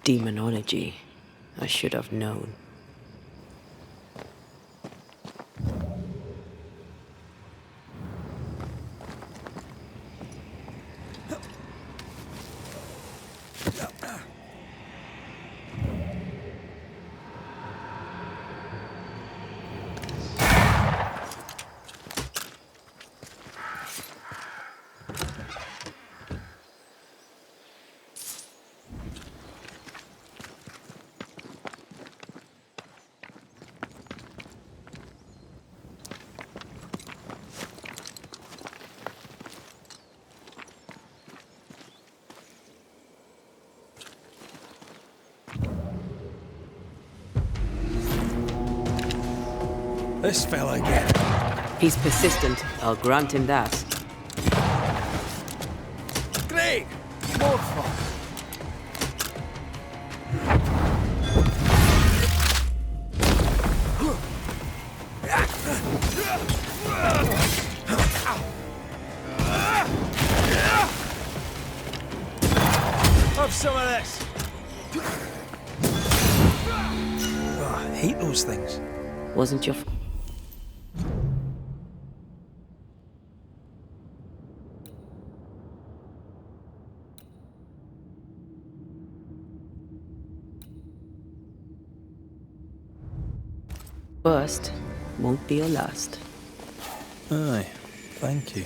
Demonology. I should have known. This fella again. He's persistent, I'll grant him that. Great! More fun. Have some of this. Oh, I hate those things. Wasn't your... First won't be your last. Aye, thank you.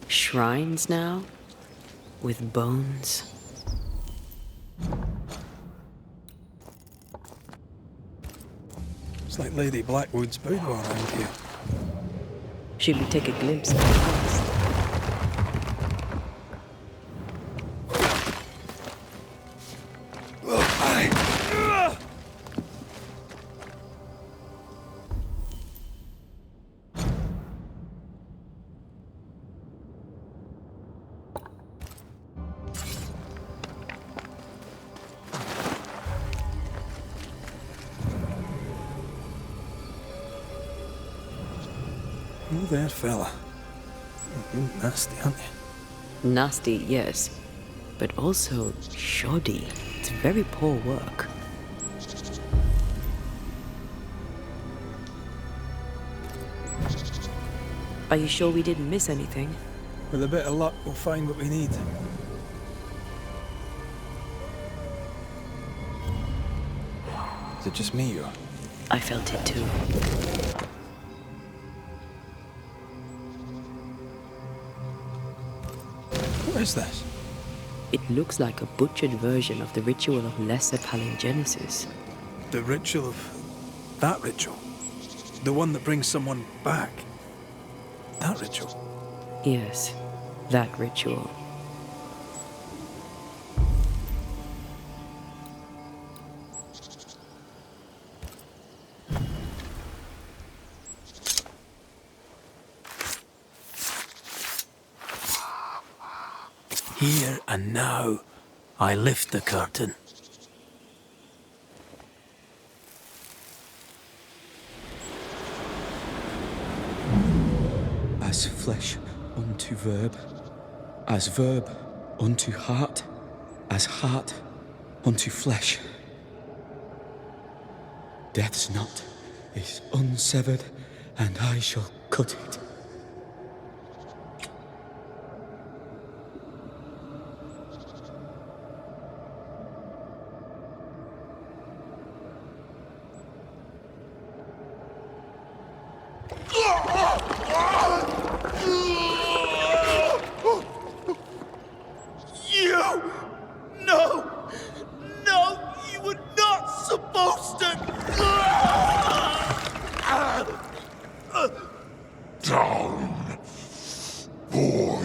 Shrines now? With bones? It's like Lady Blackwood's boudoir around here. Should we take a glimpse at it first? Oh, there, fella. You're nasty, aren't you? Nasty, yes. But also shoddy. It's very poor work. Are you sure we didn't miss anything? With a bit of luck, we'll find what we need. Is it just me, or...? I felt it too. What is this? It looks like a butchered version of the ritual of Lesser Palingenesis. The ritual of... that ritual? The one that brings someone back? That ritual? Yes, that ritual. Here and now, I lift the curtain. As flesh unto verb, as verb unto heart, as heart unto flesh. Death's knot is unsevered, and I shall cut it. Down, boy.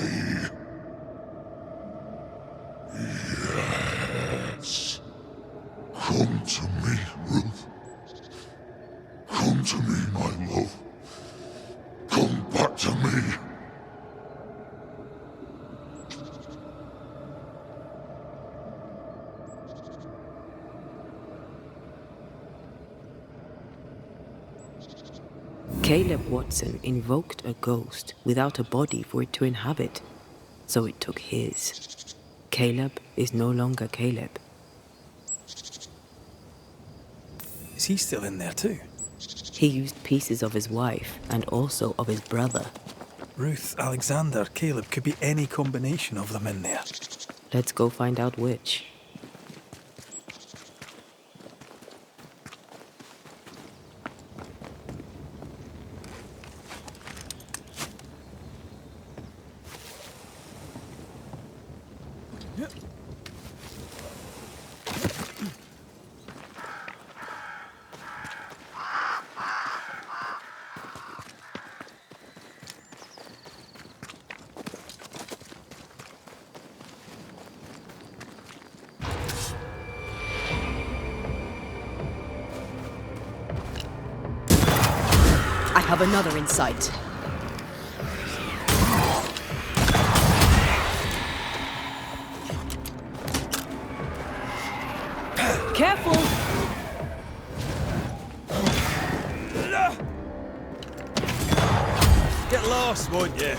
Yes. Come to me, Ruth. Come to me, my love. Come back to me. Caleb Watson invoked a ghost without a body for it to inhabit, so it took his. Caleb is no longer Caleb. Is he still in there too? He used pieces of his wife and also of his brother. Ruth, Alexander, Caleb could be any combination of them in there. Let's go find out which. I have another in sight. Careful! Get lost, won't you?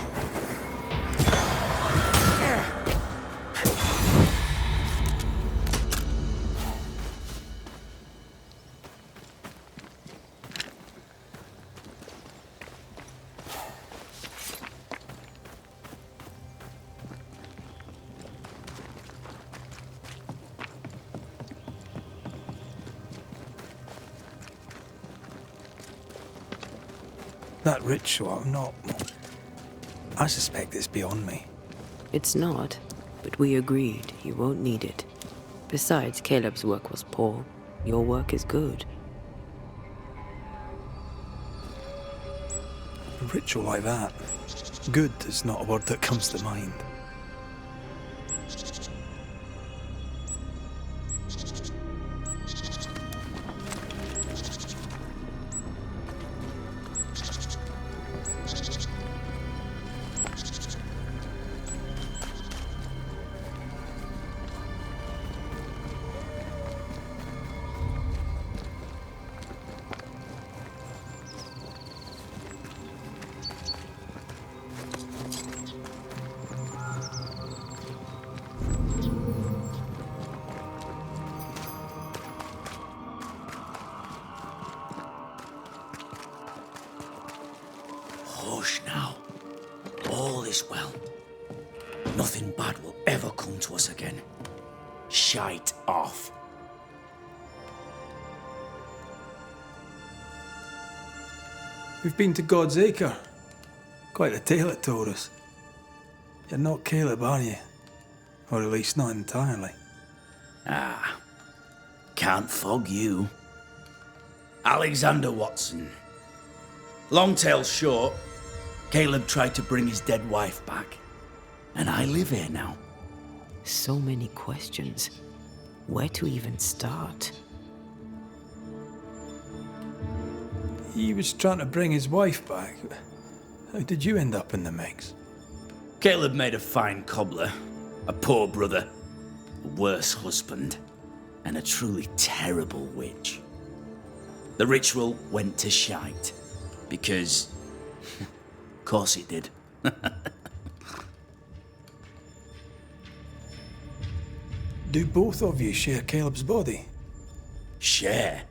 That ritual, I suspect it's beyond me. It's not, but we agreed you won't need it. Besides, Caleb's work was poor. Your work is good. A ritual like that, good is not a word that comes to mind. Hush now. All is well. Nothing bad will ever come to us again. Shite off. We've been to God's Acre. Quite a tale it told us. You're not Caleb, are you? Or at least not entirely. Ah, can't fog you. Alexander Watson. Long tale short, Caleb tried to bring his dead wife back. And I live here now. So many questions. Where to even start? He was trying to bring his wife back. How did you end up in the mix? Caleb made a fine cobbler, a poor brother, a worse husband, and a truly terrible witch. The ritual went to shite, because, of course it did. Do both of you share Caleb's body? Share?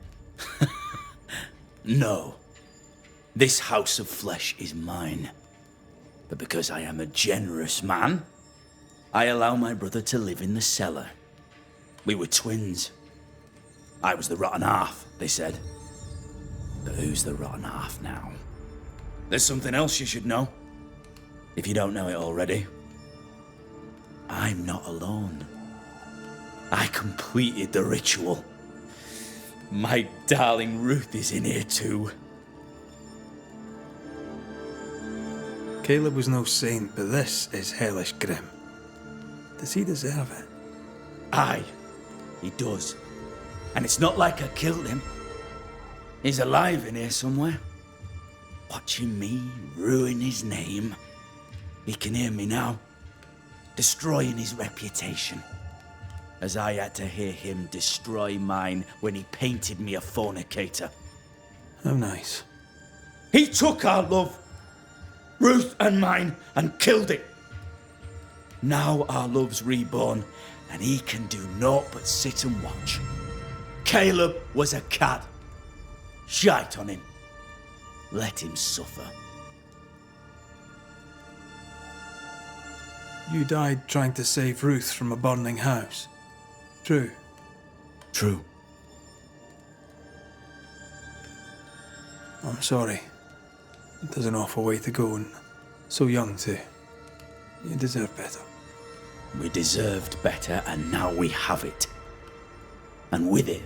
No. This house of flesh is mine. But because I am a generous man, I allow my brother to live in the cellar. We were twins. I was the rotten half, they said. But who's the rotten half now? There's something else you should know, if you don't know it already. I'm not alone. I completed the ritual. My darling Ruth is in here too. Caleb was no saint, but this is hellish grim. Does he deserve it? Aye, he does. And it's not like I killed him. He's alive in here somewhere, watching me ruin his name. He can hear me now, destroying his reputation, as I had to hear him destroy mine when he painted me a fornicator. How nice. He took our love, Ruth and mine, and killed it. Now our love's reborn, and he can do naught but sit and watch. Caleb was a cad. Shite on him. Let him suffer. You died trying to save Ruth from a burning house. True. True. I'm sorry. There's an awful way to go, and so young too. You deserve better. We deserved better, and now we have it. And with it,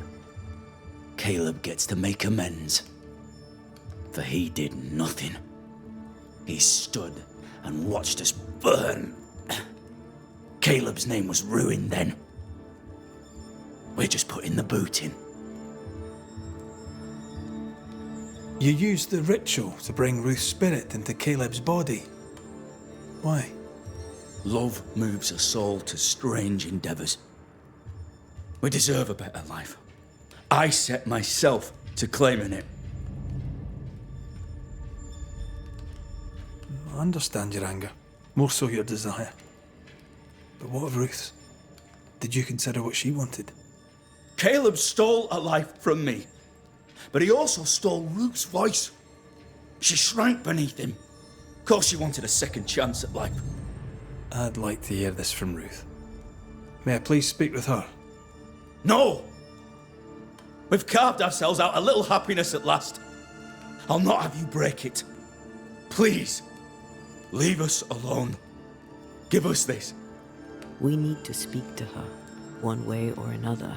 Caleb gets to make amends. For he did nothing. He stood and watched us burn. Caleb's name was ruined then. We're just putting the boot in. You used the ritual to bring Ruth's spirit into Caleb's body. Why? Love moves a soul to strange endeavours. We deserve a better life. I set myself to claiming it. I understand your anger, more so your desire. But what of Ruth's? Did you consider what she wanted? Caleb stole a life from me, but he also stole Ruth's voice. She shrank beneath him. Of course she wanted a second chance at life. I'd like to hear this from Ruth. May I please speak with her? No! We've carved ourselves out a little happiness at last. I'll not have you break it. Please, leave us alone. Give us this. We need to speak to her, one way or another.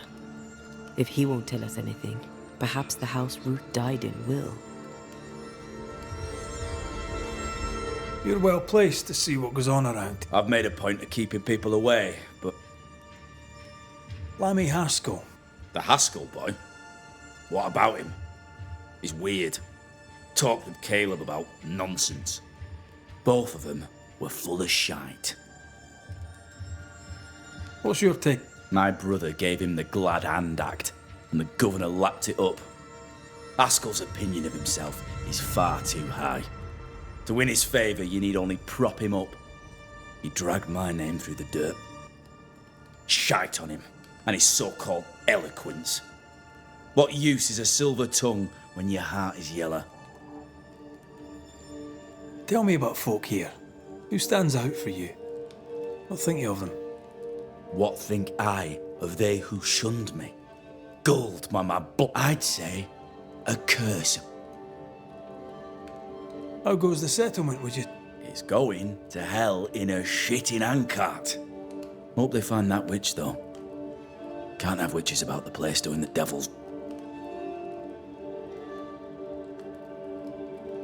If he won't tell us anything, perhaps the house Ruth died in will. You're well placed to see what goes on around. I've made a point of keeping people away, but... Lammy Haskell. The Haskell boy? What about him? He's weird. Talked with Caleb about nonsense. Both of them were full of shite. What's your take? My brother gave him the glad hand act, and the governor lapped it up. Haskell's opinion of himself is far too high. To win his favour, you need only prop him up. He dragged my name through the dirt. Shite on him, and his so-called eloquence. What use is a silver tongue when your heart is yellow? Tell me about folk here. Who stands out for you? What think you of them? What think I of they who shunned me? Gold, I'd say a curse. How goes the settlement, would you? It's going to hell in a shitting handcart. Hope they find that witch, though. Can't have witches about the place doing the devil's...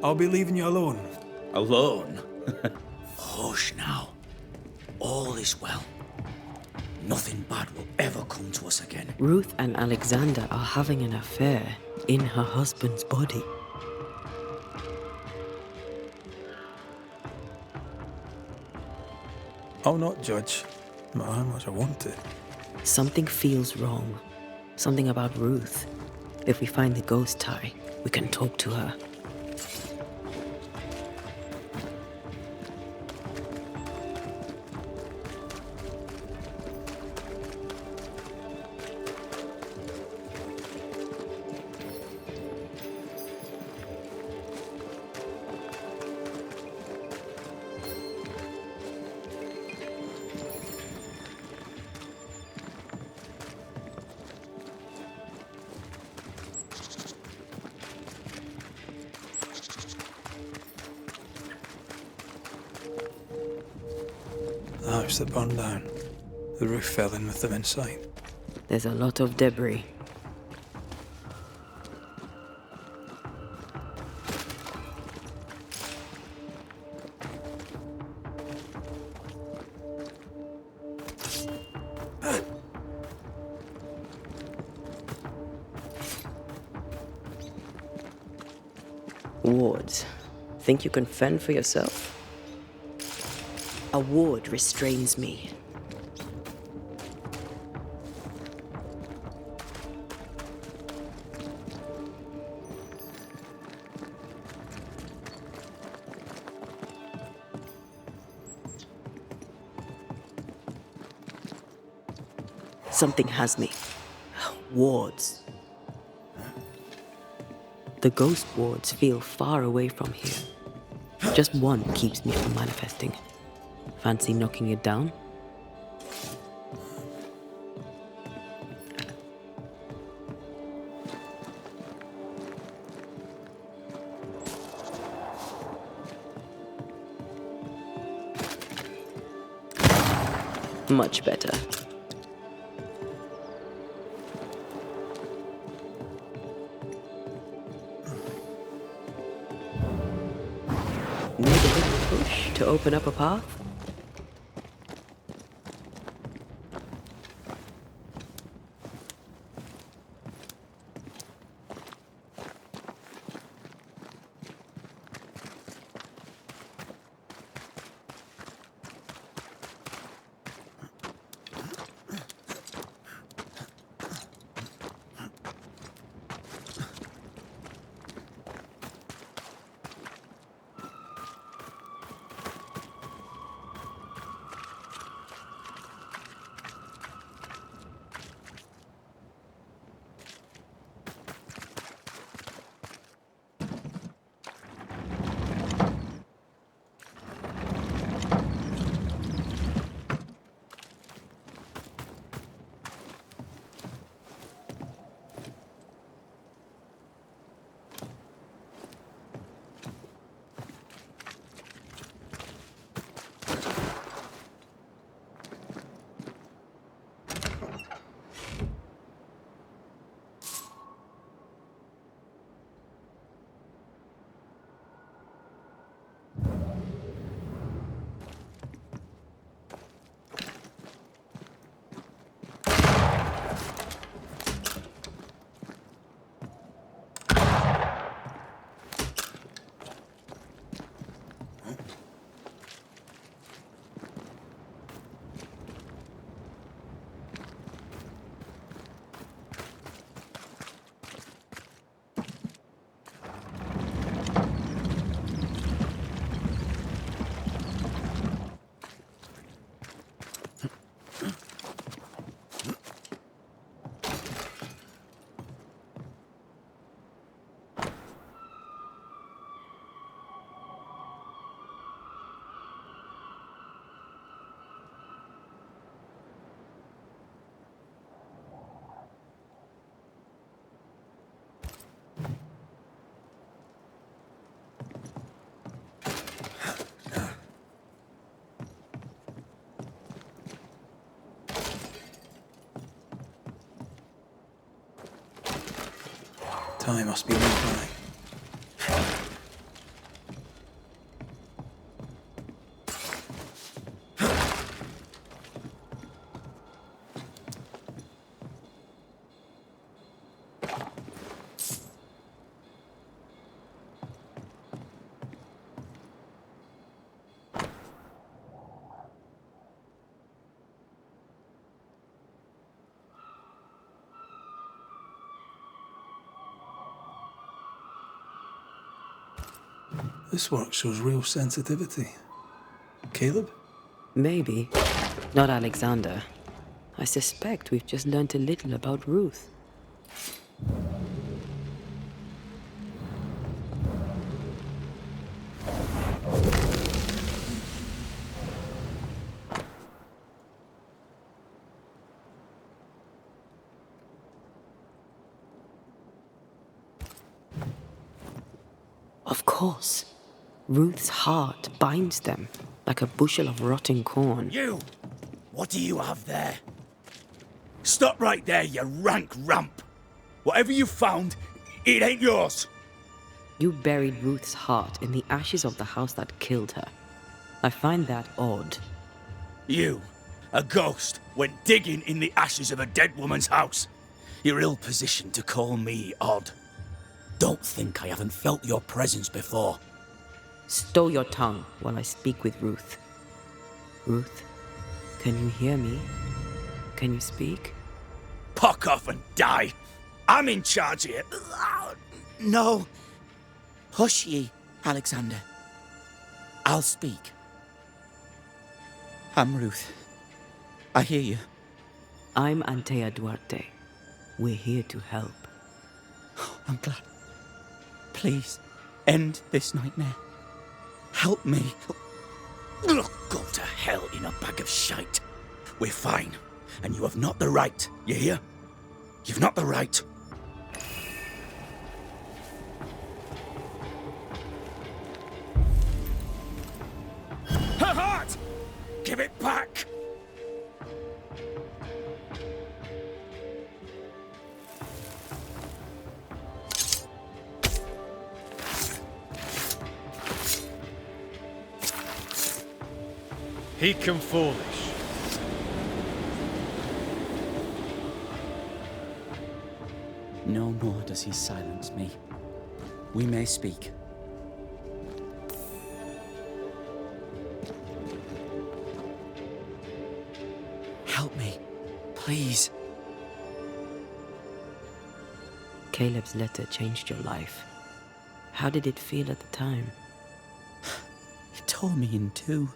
I'll be leaving you alone. Alone? Hush now. All is well. Nothing bad will ever come to us again. Ruth and Alexander are having an affair in her husband's body. I'll not judge, no matter how much I want to. Something feels wrong. Something about Ruth. If we find the ghost tie, we can talk to her. The house that burned down. The roof fell in with them inside. There's a lot of debris. Wards. Think you can fend for yourself? A ward restrains me. Something has me. Wards. The ghost wards feel far away from here. Just one keeps me from manifesting. Fancy knocking it down? Much better. Need a little push to open up a path? Time must be nearby. This work shows real sensitivity. Caleb? Maybe. Not Alexander. I suspect we've just learnt a little about Ruth. Of course. Ruth's heart binds them like a bushel of rotting corn. You! What do you have there? Stop right there, you rank rump! Whatever you found, it ain't yours! You buried Ruth's heart in the ashes of the house that killed her. I find that odd. You, a ghost, went digging in the ashes of a dead woman's house. You're ill-positioned to call me odd. Don't think I haven't felt your presence before. Stow your tongue while I speak with Ruth. Ruth, can you hear me? Can you speak? Puck off and die! I'm in charge here. No. Hush ye, Alexander. I'll speak. I'm Ruth. I hear you. I'm Antea Duarte. We're here to help. I'm glad. Please, end this nightmare. Help me. Go to hell in a bag of shite. We're fine, and you have not the right, you hear? You've not the right. Her heart! Give it back! He come foolish. No more does he silence me. We may speak. Help me, please. Caleb's letter changed your life. How did it feel at the time? It tore me in two.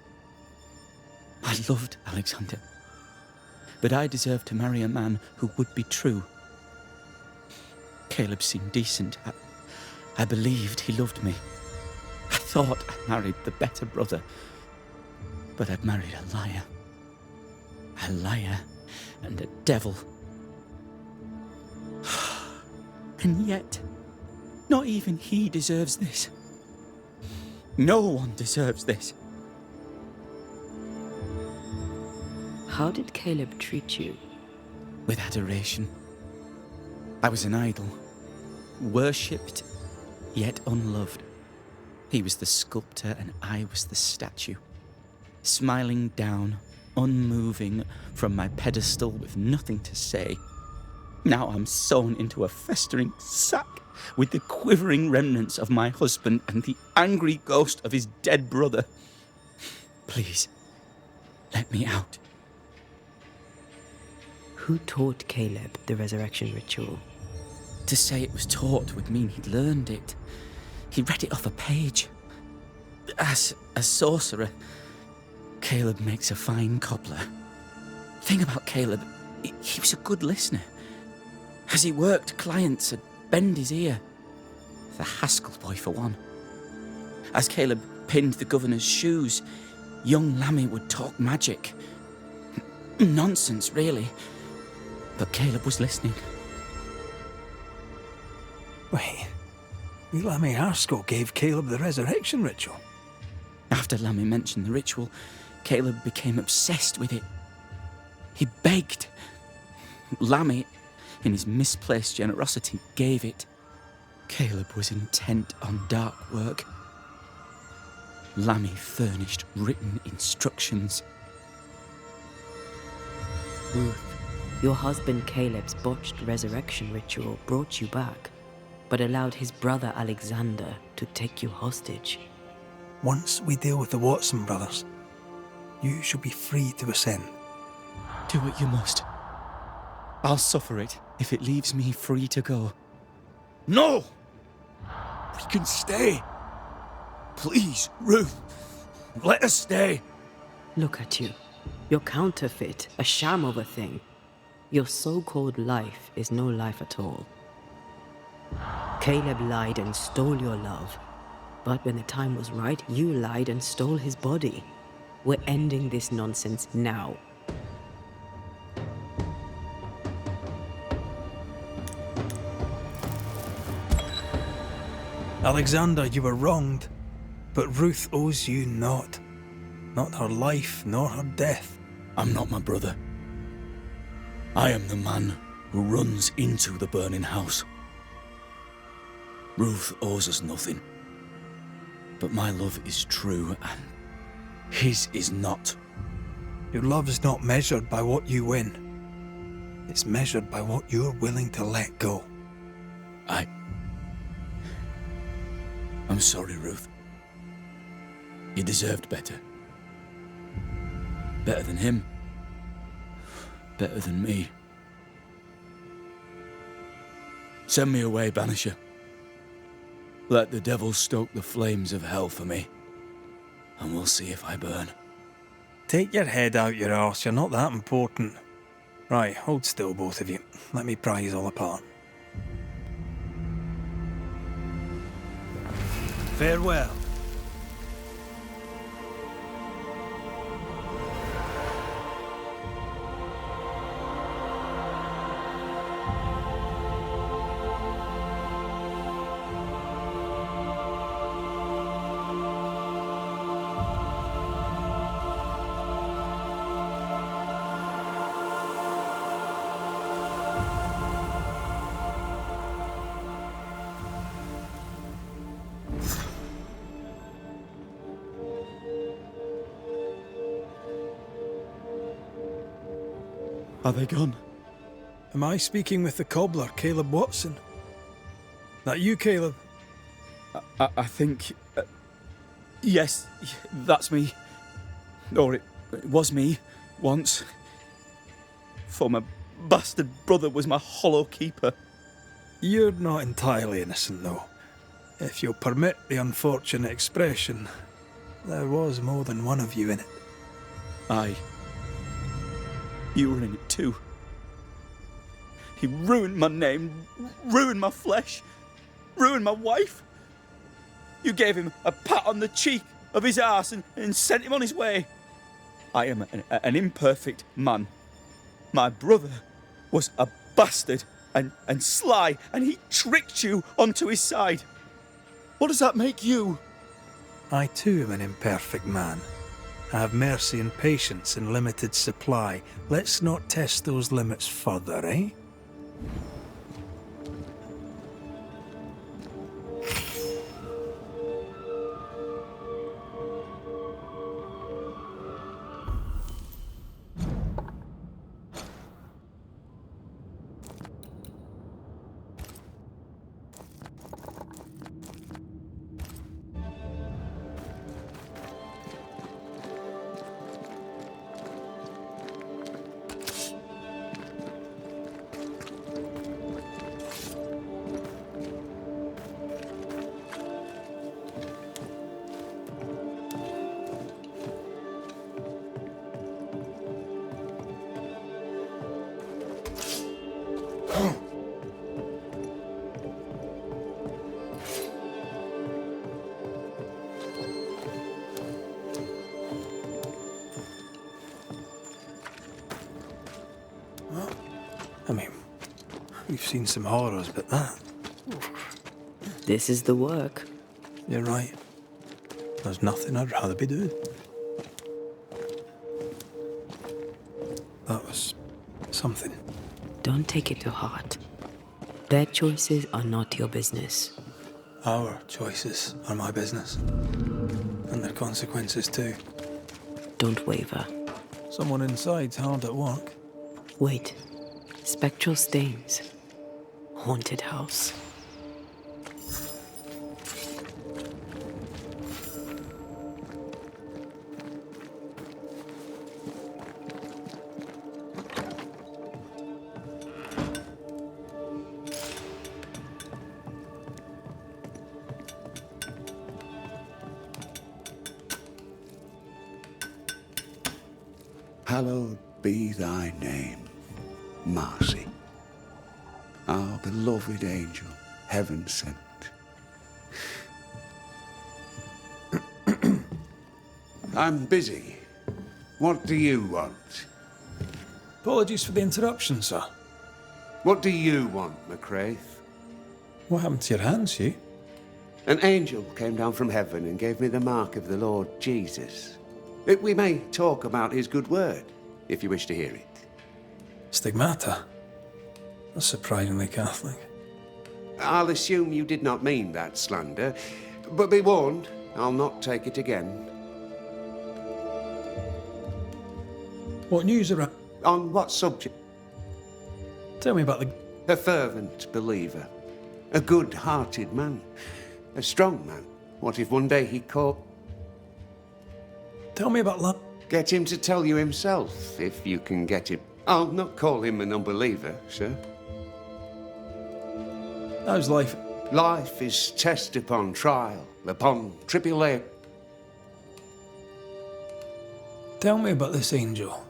I loved Alexander, but I deserved to marry a man who would be true. Caleb seemed decent. I believed he loved me. I thought I married the better brother, but I'd married a liar. A liar and a devil. And yet, not even he deserves this. No one deserves this. How did Caleb treat you? With adoration. I was an idol, worshipped, yet unloved. He was the sculptor and I was the statue, smiling down, unmoving from my pedestal with nothing to say. Now I'm sewn into a festering sack with the quivering remnants of my husband and the angry ghost of his dead brother. Please, let me out. Who taught Caleb the resurrection ritual? To say it was taught would mean he'd learned it. He read it off a page. As a sorcerer, Caleb makes a fine cobbler. The thing about Caleb, he was a good listener. As he worked, clients would bend his ear. The Haskell boy, for one. As Caleb pinned the governor's shoes, young Lammy would talk magic. Nonsense, really. But Caleb was listening. Wait, Lammy Haskell gave Caleb the resurrection ritual? After Lammy mentioned the ritual, Caleb became obsessed with it. He begged. Lammy, in his misplaced generosity, gave it. Caleb was intent on dark work. Lammy furnished written instructions. Ruth, your husband Caleb's botched resurrection ritual brought you back, but allowed his brother Alexander to take you hostage. Once we deal with the Watson brothers, you shall be free to ascend. Do what you must. I'll suffer it if it leaves me free to go. No! We can stay. Please, Ruth, let us stay. Look at you. You're counterfeit, a sham of a thing. Your so-called life is no life at all. Caleb lied and stole your love. But when the time was right, you lied and stole his body. We're ending this nonsense now. Alexander, you were wronged, but Ruth owes you naught. Not her life, nor her death. I'm not my brother. I am the man who runs into the burning house. Ruth owes us nothing. But my love is true, and his is not. Your love's not measured by what you win. It's measured by what you're willing to let go. I'm sorry, Ruth. You deserved better. Better than him. Better than me. Send me away, Banisher. Let the devil stoke the flames of hell for me, and we'll see if I burn. Take your head out your arse, you're not that important. Right, hold still, both of you. Let me pry you all apart. Farewell. Are they gone? Am I speaking with the cobbler, Caleb Watson? That you, Caleb? I think... yes, that's me. Or it was me, once. For my bastard brother was my hollow keeper. You're not entirely innocent, though. If you'll permit the unfortunate expression, there was more than one of you in it. Aye. You were in it too. He ruined my name, ruined my flesh, ruined my wife. You gave him a pat on the cheek of his arse and sent him on his way. I am an imperfect man. My brother was a bastard and sly, and he tricked you onto his side. What does that make you? I too am an imperfect man. I have mercy and patience in limited supply. Let's not test those limits further, eh? I mean, we've seen some horrors, but that... This is the work. You're right. There's nothing I'd rather be doing. That was something. Don't take it to heart. Their choices are not your business. Our choices are my business. And their consequences too. Don't waver. Someone inside's hard at work. Wait. Spectral stains. Haunted house. Hallowed be thy name, Marcy, our beloved angel, heaven sent. I'm busy. What do you want? Apologies for the interruption, sir. What do you want, McCraith? What happened to your hands, Hugh? An angel came down from heaven and gave me the mark of the Lord Jesus. We may talk about his good word, if you wish to hear it. Stigmata? That's surprisingly Catholic. I'll assume you did not mean that slander, but be warned, I'll not take it again. What news around? On what subject? Tell me about the... A fervent believer. A good-hearted man. A strong man. What if one day he caught... Tell me about love. Get him to tell you himself, if you can get him. I'll not call him an unbeliever, sir. How's life? Life is test upon trial, upon tribulation. Tell me about this angel.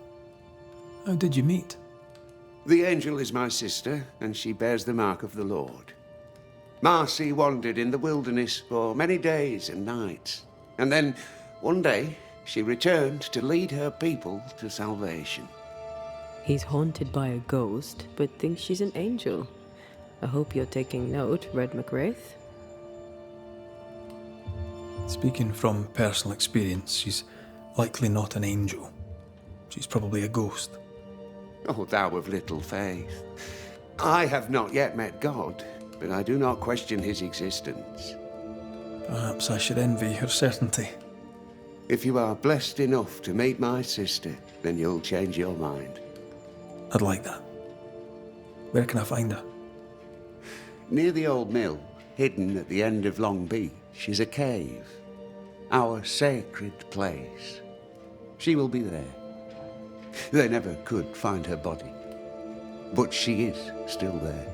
How did you meet? The angel is my sister, and she bears the mark of the Lord. Marcy wandered in the wilderness for many days and nights, and then one day she returned to lead her people to salvation. He's haunted by a ghost, but thinks she's an angel. I hope you're taking note, Red McWraith. Speaking from personal experience, she's likely not an angel. She's probably a ghost. Oh, thou of little faith. I have not yet met God, but I do not question his existence. Perhaps I should envy her certainty. If you are blessed enough to meet my sister, then you'll change your mind. I'd like that. Where can I find her? Near the old mill, hidden at the end of Long Beach, is a cave. Our sacred place. She will be there. They never could find her body, but she is still there.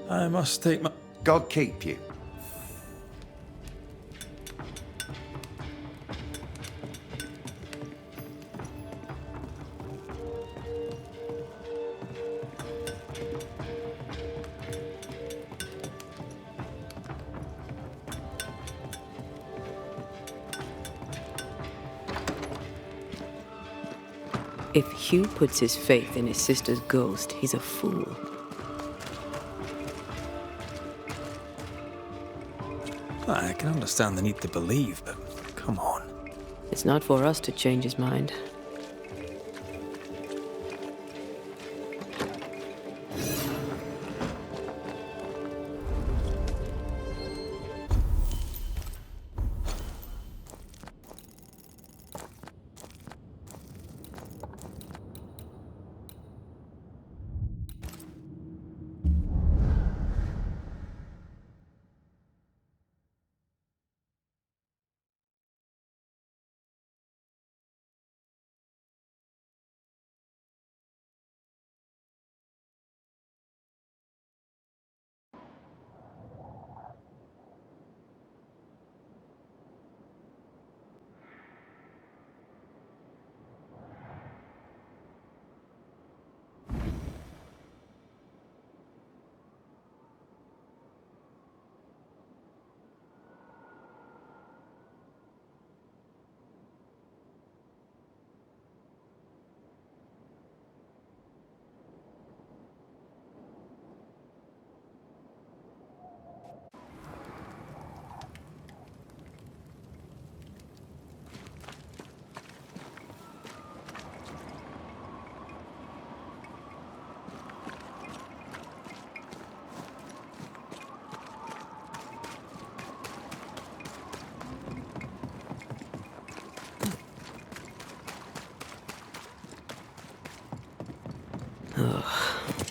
I must take my... God keep you. If Hugh puts his faith in his sister's ghost, he's a fool. I can understand the need to believe, but come on. It's not for us to change his mind.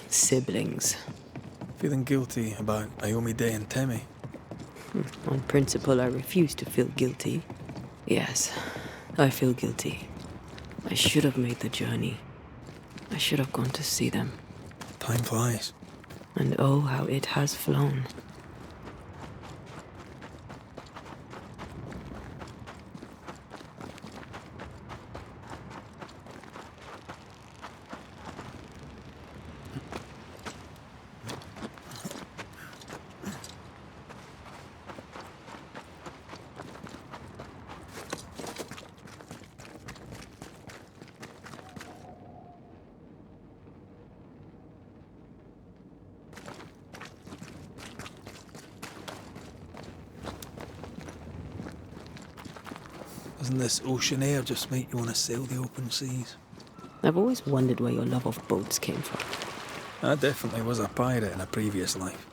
Siblings. Feeling guilty about Iomi Day and Temi. On principle, I refuse to feel guilty. Yes, I feel guilty. I should have made the journey. I should have gone to see them. Time flies. And oh, how it has flown. Doesn't this ocean air just make you want to sail the open seas? I've always wondered where your love of boats came from. I definitely was a pirate in a previous life.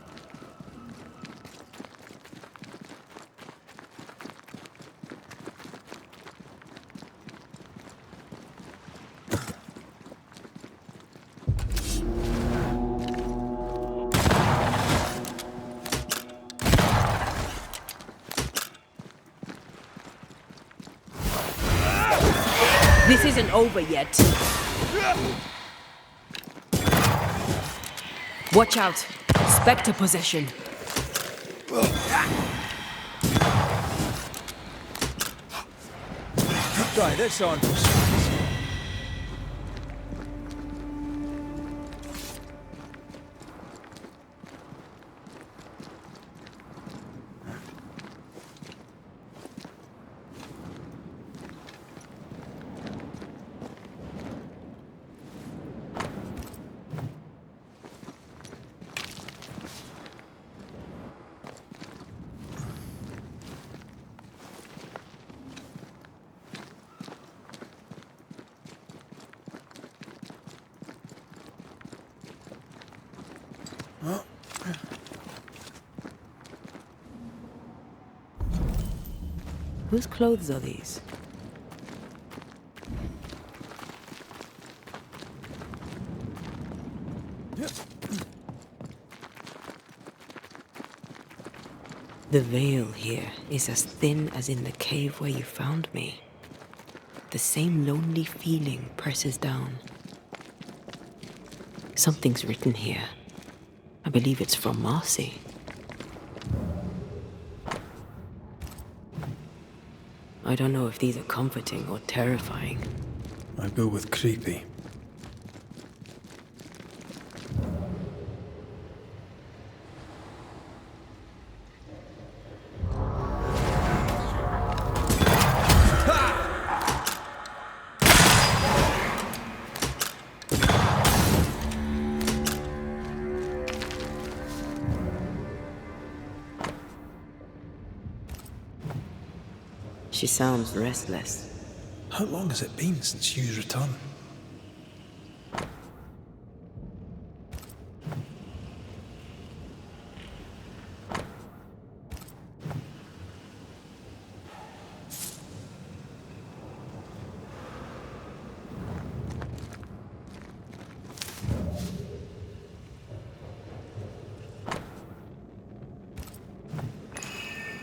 This isn't over yet. Watch out. Spectre possession. Try this on. Whose clothes are these? The veil here is as thin as in the cave where you found me. The same lonely feeling presses down. Something's written here. I believe it's from Marcy. I don't know if these are comforting or terrifying. I'd go with creepy. She sounds restless. How long has it been since Hugh's return?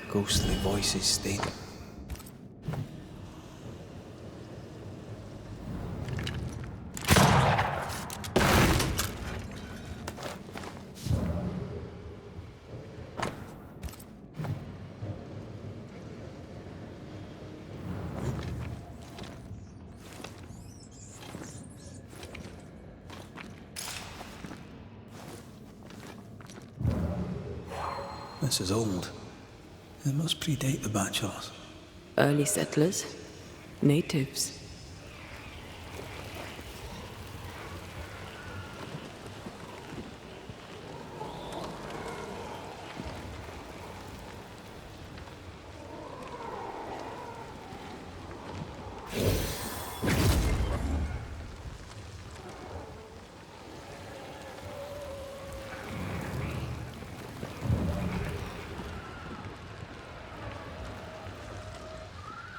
Ghostly voices state. This is old. It must predate the Banishers. Early settlers? Natives?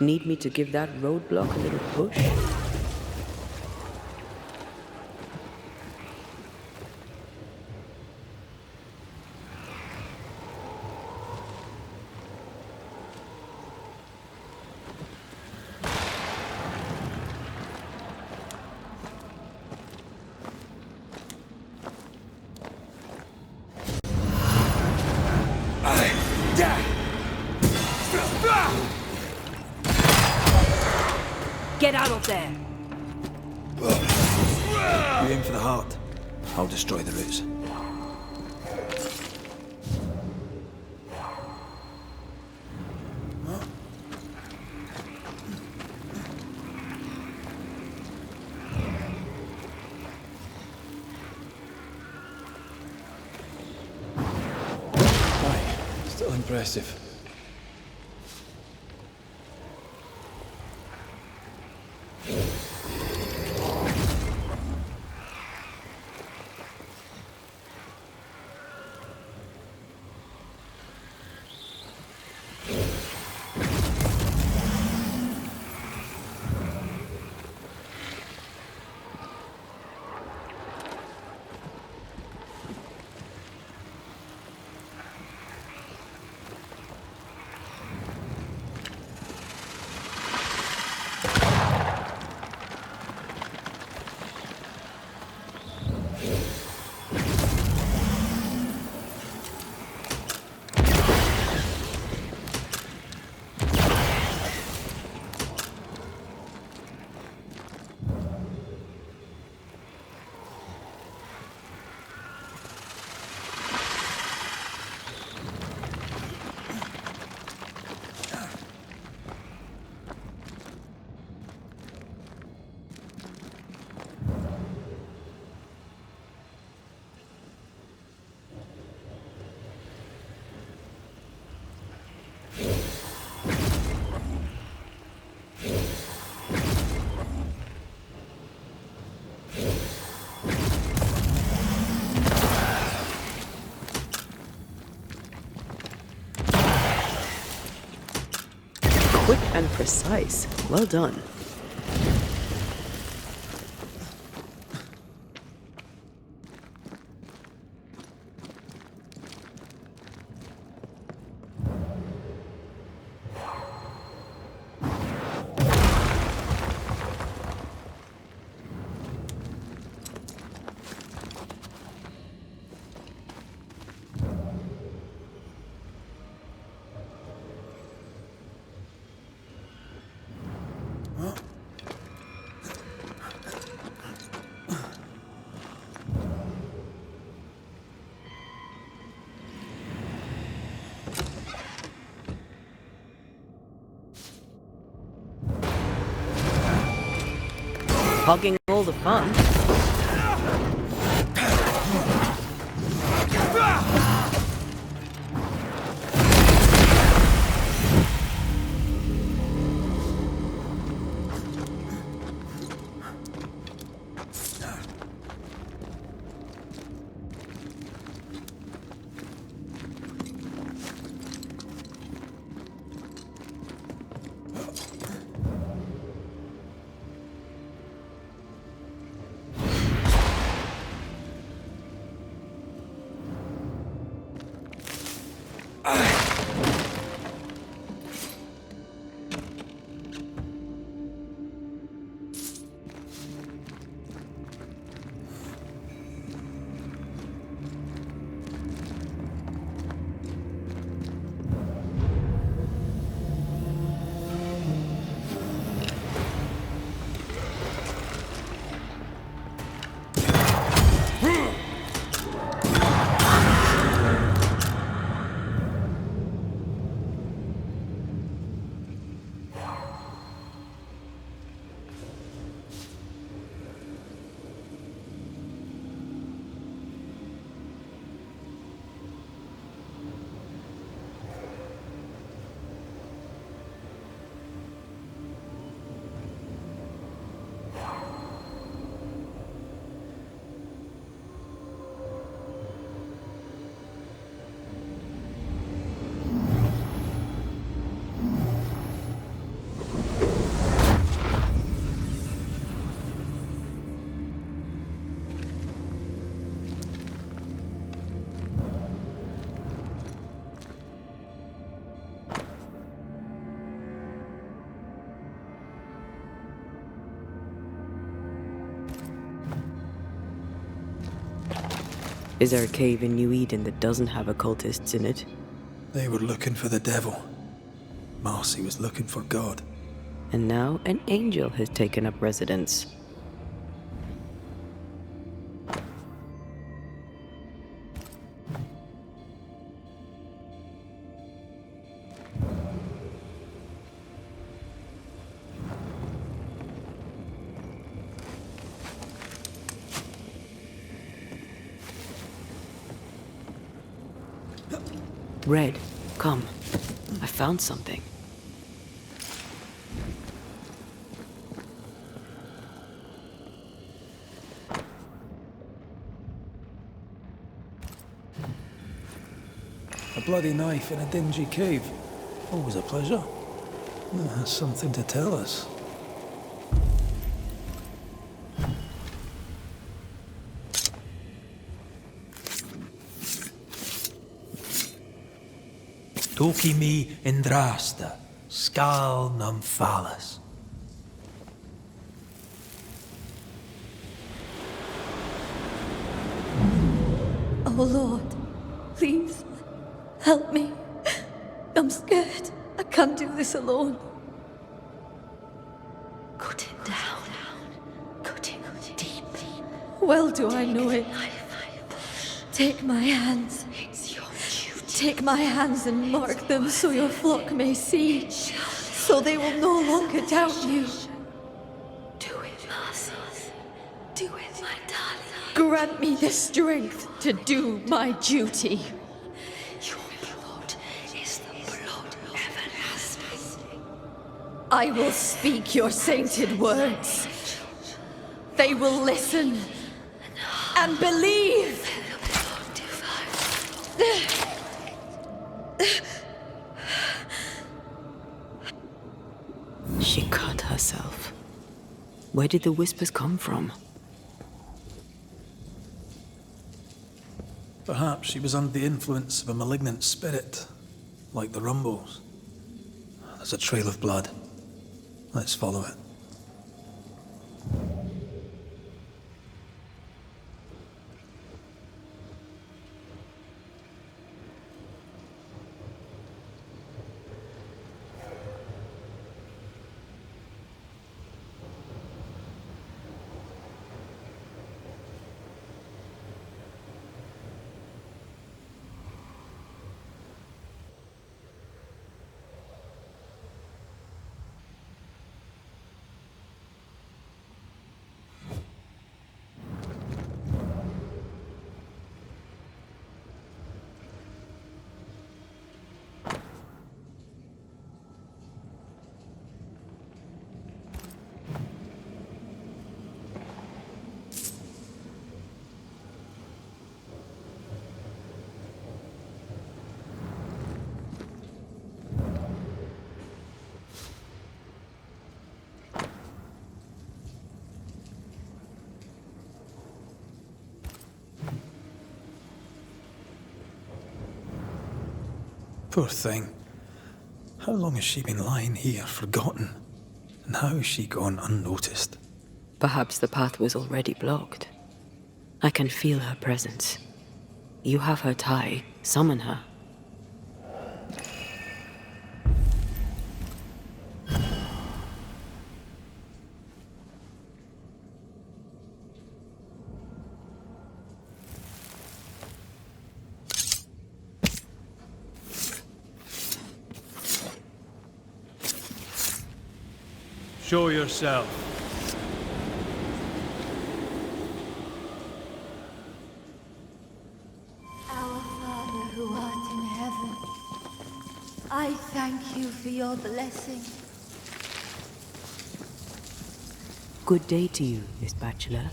Need me to give that roadblock a little push? Get out of there! You aim for the heart. I'll destroy the roots. Aye, still impressive. And precise. Well done. Hogging all the fun. Is there a cave in New Eden that doesn't have occultists in it? They were looking for the devil. Marcy was looking for God. And now an angel has taken up residence. Red, come. I found something. A bloody knife in a dingy cave. Always a pleasure. That's something to tell us. Toki mi indrasta, skal nam falas. Oh Lord, please, help me. I'm scared. I can't do this alone. Cut it down. Cut it deep. Well do I know it. Take my hands. Take my hands and mark them so your flock may see, so they will no longer doubt you. Do it, Marcy. Do it, my darling. Grant me the strength to do my duty. Your blood is the blood of everlasting. I will speak your sainted words. They will listen and believe. Where did the whispers come from? Perhaps she was under the influence of a malignant spirit, like the rumbles. There's a trail of blood. Let's follow it. Poor thing. How long has she been lying here, forgotten? And how has she gone unnoticed? Perhaps the path was already blocked. I can feel her presence. You have her tie. Summon her. Show yourself. Our Father who art in heaven, I thank you for your blessing. Good day to you, Miss Bachelor.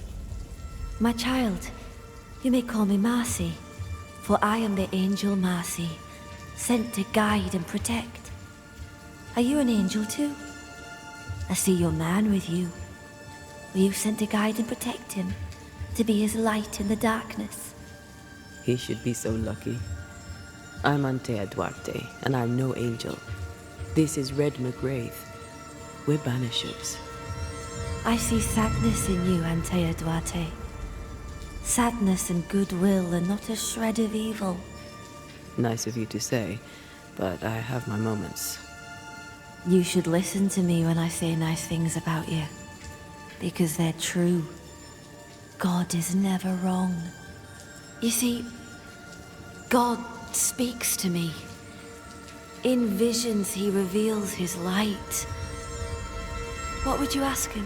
My child, you may call me Marcy, for I am the angel Marcy, sent to guide and protect. Are you an angel too? I see your man with you. Were you sent to guide and protect him? To be his light in the darkness? He should be so lucky. I'm Antea Duarte, and I'm no angel. This is Red McGrath. We're Banishers. I see sadness in you, Antea Duarte. Sadness and goodwill and not a shred of evil. Nice of you to say, but I have my moments. You should listen to me when I say nice things about you, because they're true. God is never wrong. You see, God speaks to me. In visions, he reveals his light. What would you ask him?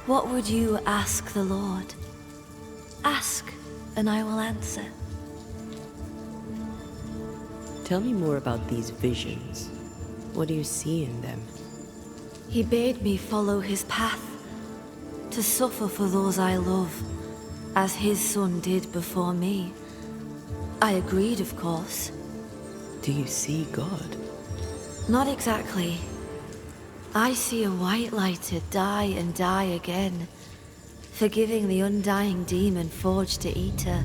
What would you ask the Lord? Ask, and I will answer. Tell me more about these visions. What do you see in them? He bade me follow his path, to suffer for those I love, as his son did before me. I agreed, of course. Do you see God? Not exactly. I see a white lighter die and die again, forgiving the undying demon forged to eat her.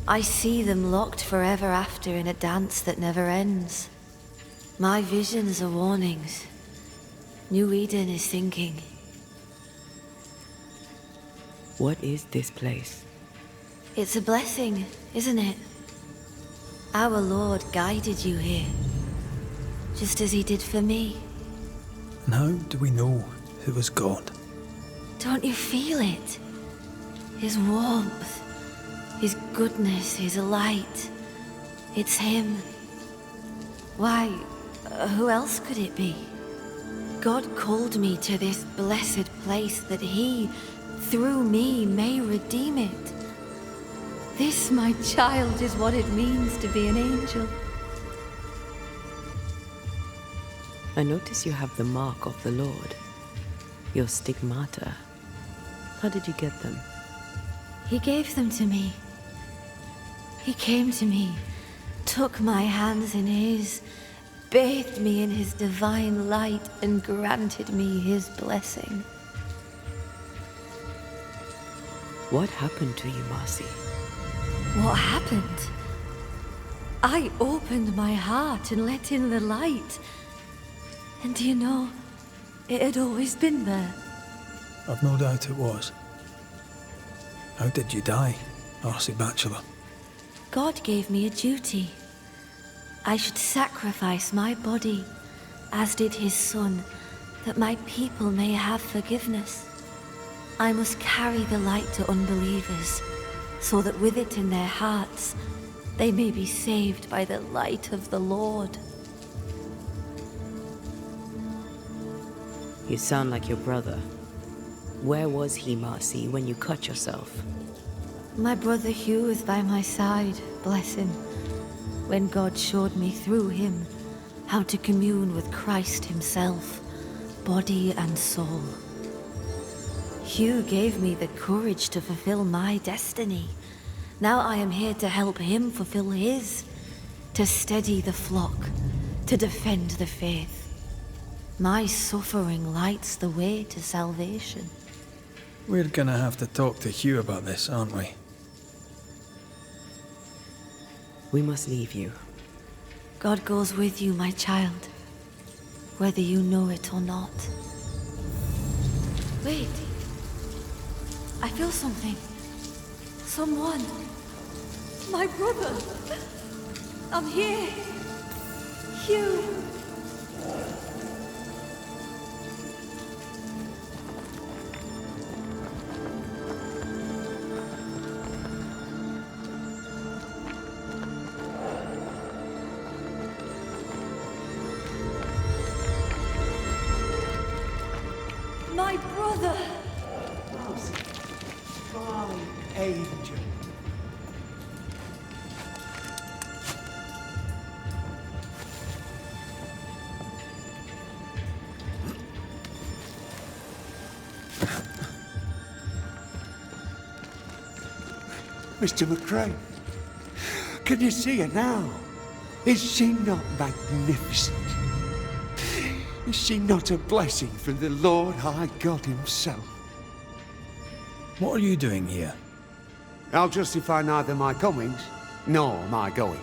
I see them locked forever after in a dance that never ends. My visions are warnings. New Eden is sinking. What is this place? It's a blessing, isn't it? Our Lord guided you here, just as he did for me. And how do we know it was God? Don't you feel it? His warmth, his goodness, his light. It's him. Why, who else could it be? God called me to this blessed place that he, through me, may redeem it. This, my child, is what it means to be an angel. I notice you have the mark of the Lord. Your stigmata. How did you get them? He gave them to me. He came to me, took my hands in his, bathed me in his divine light, and granted me his blessing. What happened to you, Marcy? What happened? I opened my heart and let in the light. And do you know, it had always been there. I've no doubt it was. How did you die, Marcy Bachelor? God gave me a duty. I should sacrifice my body, as did his son, that my people may have forgiveness. I must carry the light to unbelievers, so that with it in their hearts, they may be saved by the light of the Lord. You sound like your brother. Where was he, Marcy, when you cut yourself? My brother Hugh is by my side, bless him, when God showed me through him how to commune with Christ himself, body and soul. Hugh gave me the courage to fulfill my destiny. Now I am here to help him fulfill his, to steady the flock, to defend the faith. My suffering lights the way to salvation. We're gonna have to talk to Hugh about this, aren't we? We must leave you. God goes with you, my child, whether you know it or not. Wait. I feel something. Someone. My brother. I'm here. Hugh. My brother. My angel. Mr. McCrae, can you see her now? Is she not magnificent? Is she not a blessing from the Lord High God himself? What are you doing here? I'll justify neither my comings nor my goings.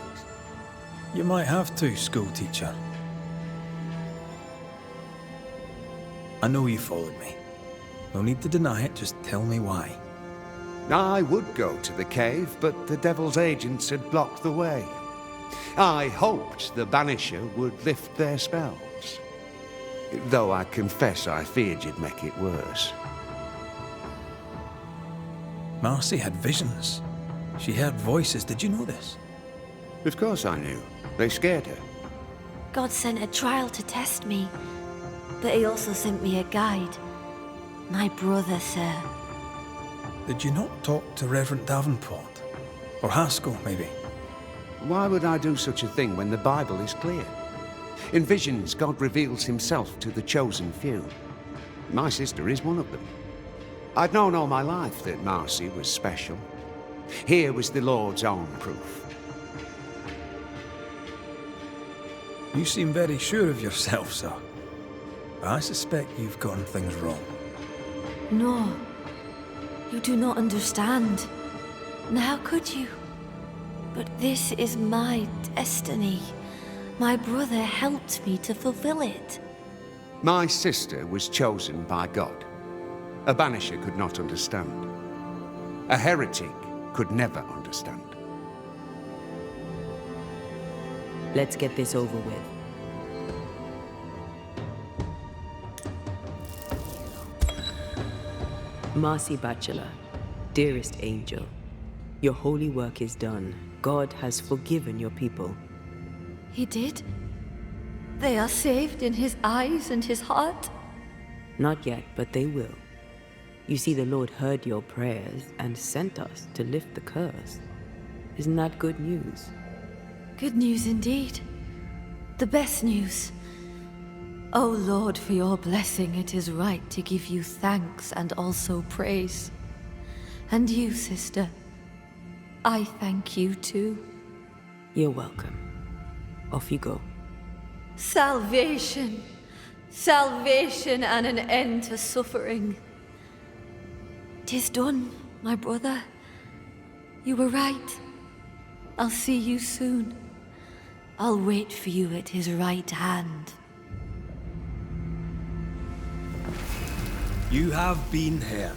You might have to, schoolteacher. I know you followed me. No need to deny it, just tell me why. I would go to the cave, but the devil's agents had blocked the way. I hoped the Banisher would lift their spells. Though I confess I feared you'd make it worse. Marcy had visions. She heard voices, did you know this? Of course I knew. They scared her. God sent a trial to test me, but he also sent me a guide. My brother, sir. Did you not talk to Reverend Davenport? Or Haskell, maybe? Why would I do such a thing when the Bible is clear? In visions, God reveals himself to the chosen few. My sister is one of them. I'd known all my life that Marcy was special. Here was the Lord's own proof. You seem very sure of yourself, sir. I suspect you've gotten things wrong. No, you do not understand. And how could you? But this is my destiny. My brother helped me to fulfill it. My sister was chosen by God. A banisher could not understand. A heretic could never understand. Let's get this over with. Marcy Bachelor, dearest angel, your holy work is done. God has forgiven your people. He did? They are saved in his eyes and his heart? Not yet, but they will. You see, the Lord heard your prayers and sent us to lift the curse. Isn't that good news? Good news indeed. The best news. O Lord, for your blessing, it is right to give you thanks and also praise. And you, sister, I thank you too. You're welcome. Off you go. Salvation! Salvation and an end to suffering. 'Tis done. My brother, you were right. I'll see you soon. I'll wait for you at his right hand. You have been here.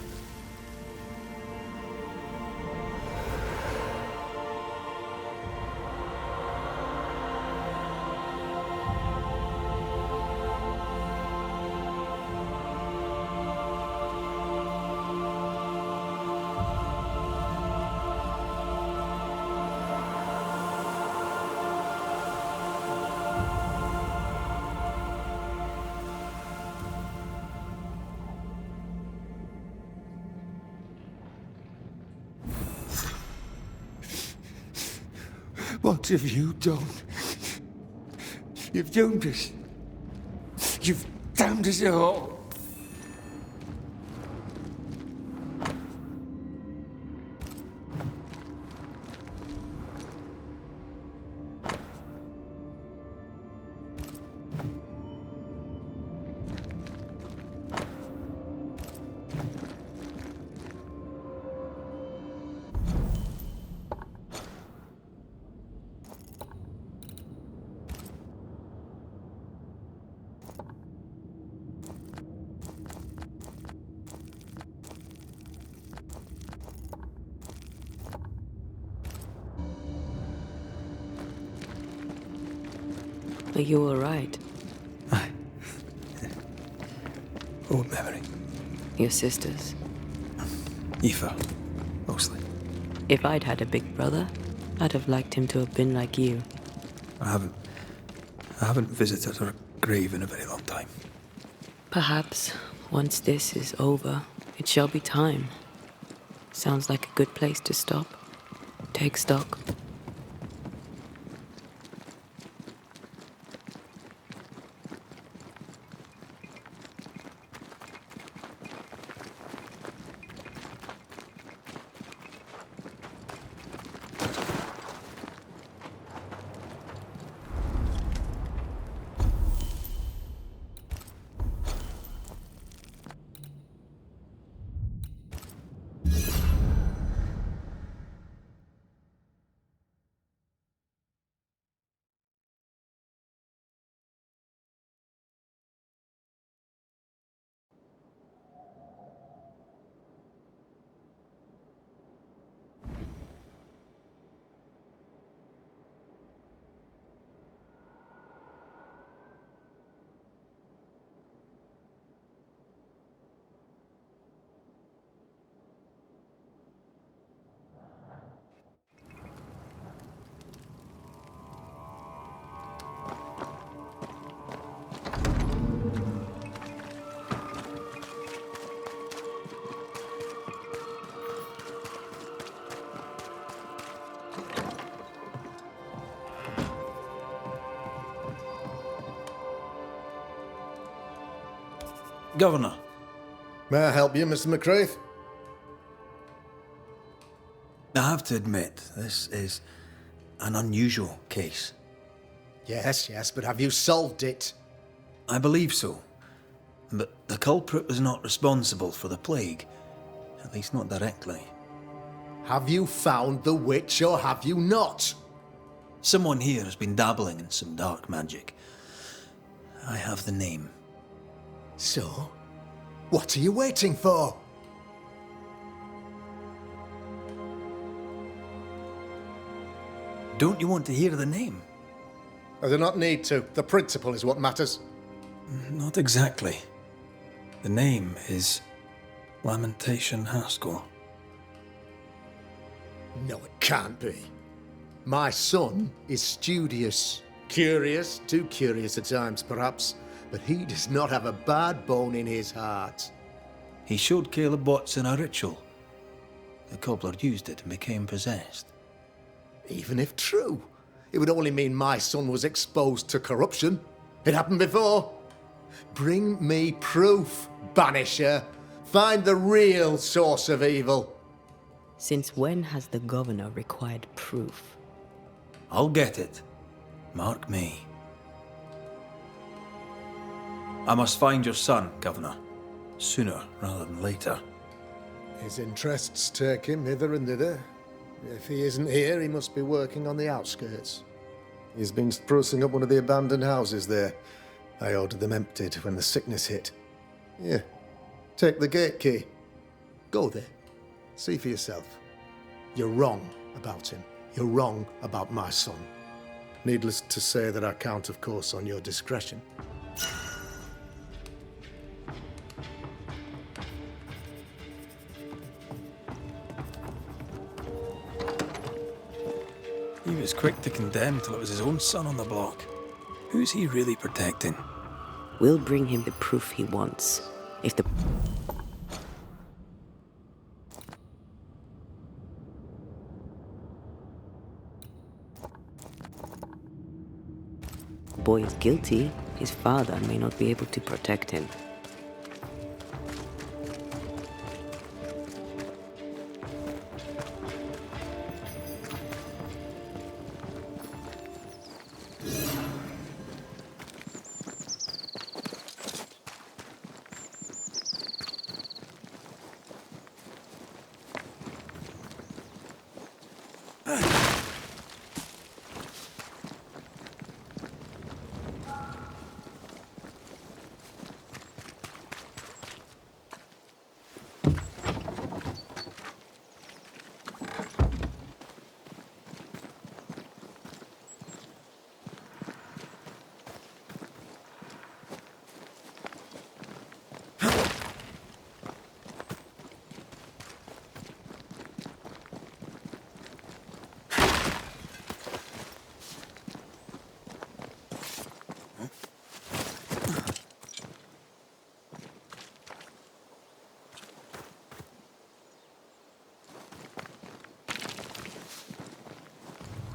What have you done? You've doomed us. You've damned us all. Are you all right? Aye. Old memory. Your sisters? Aoife, mostly. If I'd had a big brother, I'd have liked him to have been like you. I haven't visited her grave in a very long time. Perhaps, once this is over, it shall be time. Sounds like a good place to stop. Take stock. Governor. May I help you, Mr. McCraith? I have to admit, this is an unusual case. Yes, but have you solved it? I believe so. But the culprit was not responsible for the plague. At least not directly. Have you found the witch or have you not? Someone here has been dabbling in some dark magic. I have the name. So, what are you waiting for? Don't you want to hear the name? I do not need to. The principle is what matters. Not exactly. The name is Lamentation Haskell. No, it can't be. My son is studious. Curious, too curious at times perhaps, but he does not have a bad bone in his heart. He showed Caleb Watson a ritual. The cobbler used it and became possessed. Even if true, it would only mean my son was exposed to corruption. It happened before. Bring me proof, Banisher. Find the real source of evil. Since when has the governor required proof? I'll get it. Mark me. I must find your son, Governor. Sooner rather than later. His interests take him hither and thither. If he isn't here, he must be working on the outskirts. He's been sprucing up one of the abandoned houses there. I ordered them emptied when the sickness hit. Here, take the gate key. Go there. See for yourself. You're wrong about him. You're wrong about my son. Needless to say that I count, of course, on your discretion. He was quick to condemn till it was his own son on the block. Who's he really protecting? We'll bring him the proof he wants. If the boy is guilty, his father may not be able to protect him.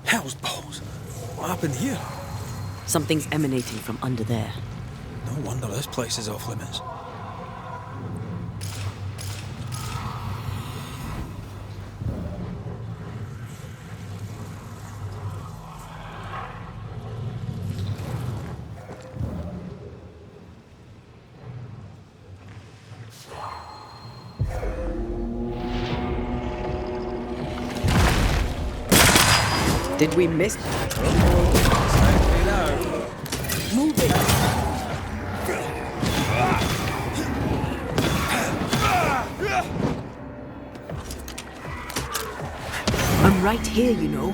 Hell's balls! What happened here? Something's emanating from under there. No wonder this place is off limits. Did we miss? Move it! I'm right here, you know.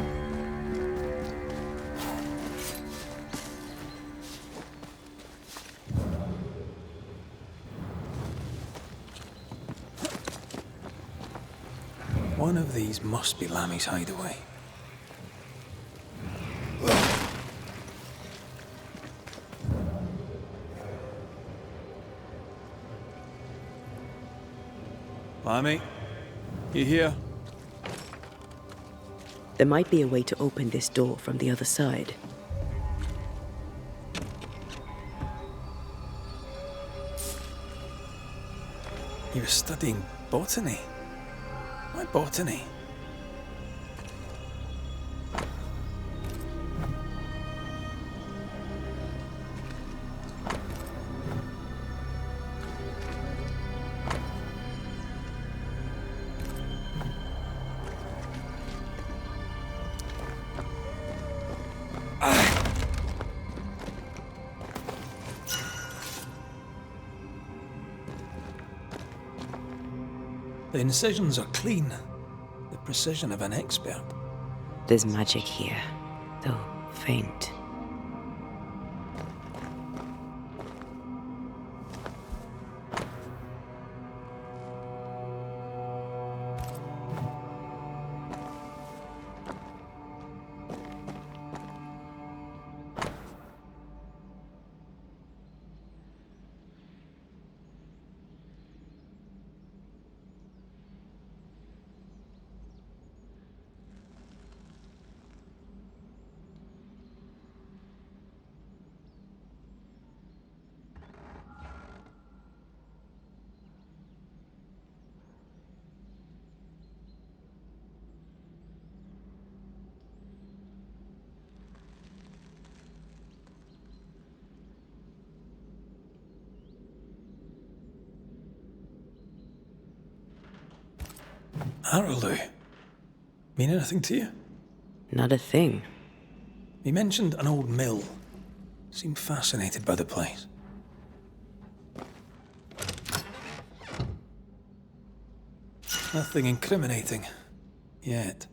One of these must be Lammy's hideaway. Lammy, you here? There might be a way to open this door from the other side. He was studying botany. Why botany? The incisions are clean. The precision of an expert. There's magic here, though faint. Arrowloo. Mean anything to you? Not a thing. He mentioned an old mill. Seemed fascinated by the place. Nothing incriminating. Yet.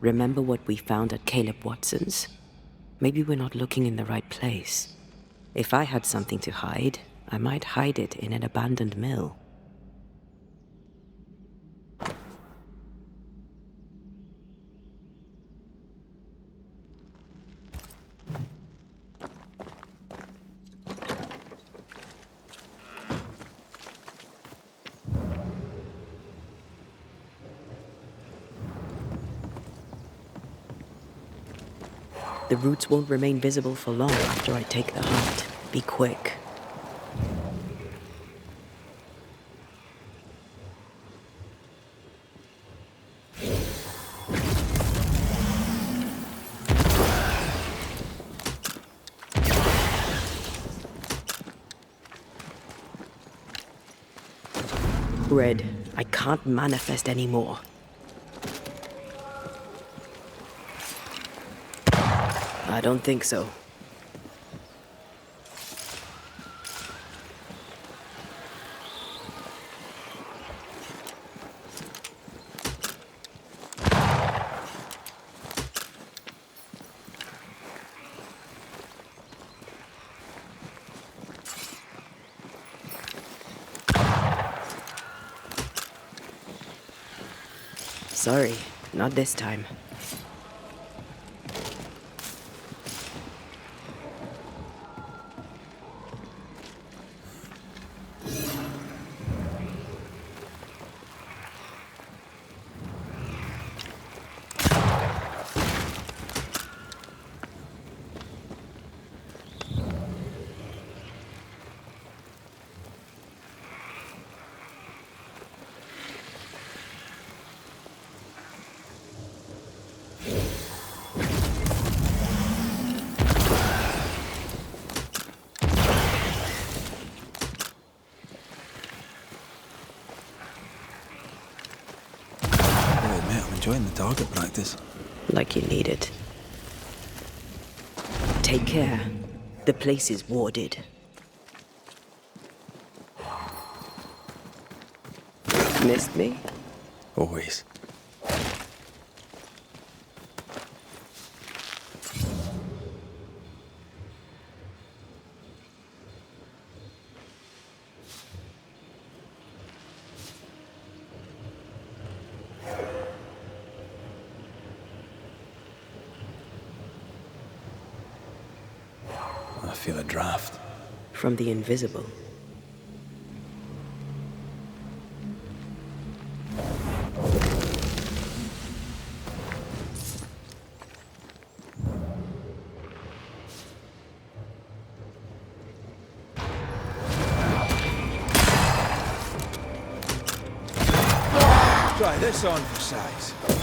Remember what we found at Caleb Watson's? Maybe we're not looking in the right place. If I had something to hide, I might hide it in an abandoned mill. The roots won't remain visible for long after I take the hunt. Be quick. Red, I can't manifest anymore. I don't think so. Sorry, not this time. Enjoying the target practice. Like you need it. Take care. The place is warded. Missed me? Always. I feel a draft. From the invisible. Try this on for size.